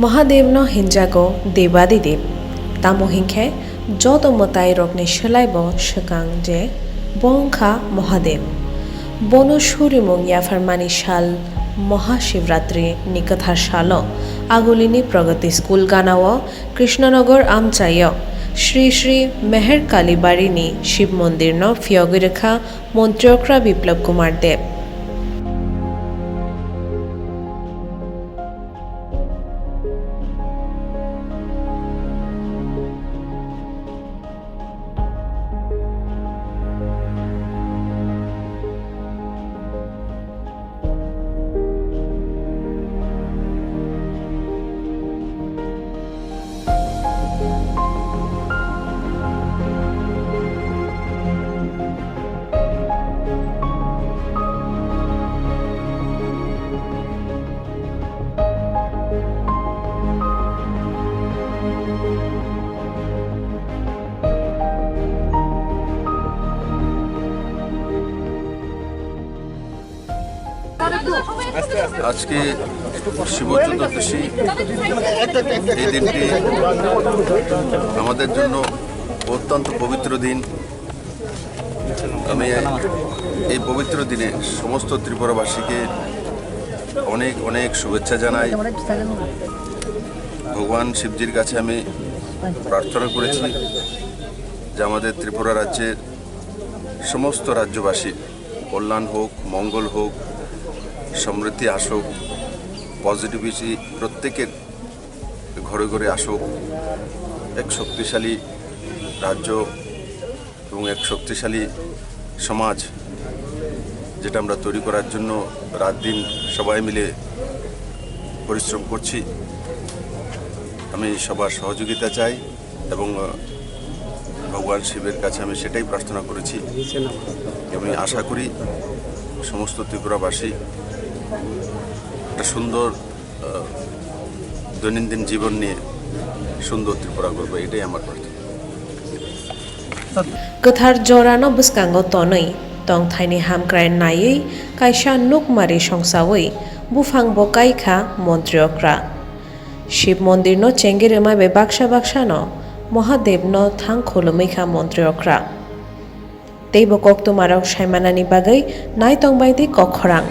महादेवनो हिंजागो देवादिदेव तामो हिंखे जत मताय रकनि सोलायब सोकां जे बंखा महादेव बनो सुरिमुं याफारमानि साल महाशिवरात्रि निकथार सालो आगुलिनी प्रगति स्कुल गानाव कृष्णनगर आमचाय श्री श्री मेहर कालीबाड़ीनी शिव मंदिर न फियगिरेखा मन्त्रियक्रा बिप्लव कुमार देव आज के শিব চতুর্দশী এই দিনটি আমাদের জন্য অত্যন্ত পবিত্র দিন। আমি এই পবিত্র দিনে সমস্ত ত্রিপুরাবাসীকে অনেক অনেক শুভেচ্ছা জানাই। ভগবান শিবজির কাছে আমি প্রার্থনা করেছি যে আমাদের ত্রিপুরা রাজ্যের সমস্ত রাজ্যবাসী কল্যাণ হোক, মঙ্গল হোক, সমৃদ্ধি আসুক, পজিটিভিটি প্রত্যেকের ঘরে ঘরে আসুক, এক শক্তিশালী রাজ্য এবং এক শক্তিশালী সমাজ যেটা আমরা তৈরি করার জন্য রাত দিন সবাই মিলে পরিশ্রম করছি। আমি সবার সহযোগিতা চাই এবং ভগবান শিবের কাছে আমি সেটাই প্রার্থনা করেছি। আমি আশা করি সমস্ত ত্রিপুরাবাসী একটা সুন্দর দৈনন্দিন জীবন নিয়ে সুন্দর ত্রিপুরা করবে, এটাই আমার প্রার্থনা। गोथार जरानो बसकांगो तनै तंथाइनि हामक्राय नायै कायसा नुकमारि संसावै बुफांबो कायखा मन्त्रियक्रा शिव मन्दिर न चेंगेरेमा बे बाक्सा बाक्सा न महादेव न थां खोलोमैखा मन्त्रियक्रा तेबो कक्तुमारक सायमानानि बागै नाय तंबायदि कखरां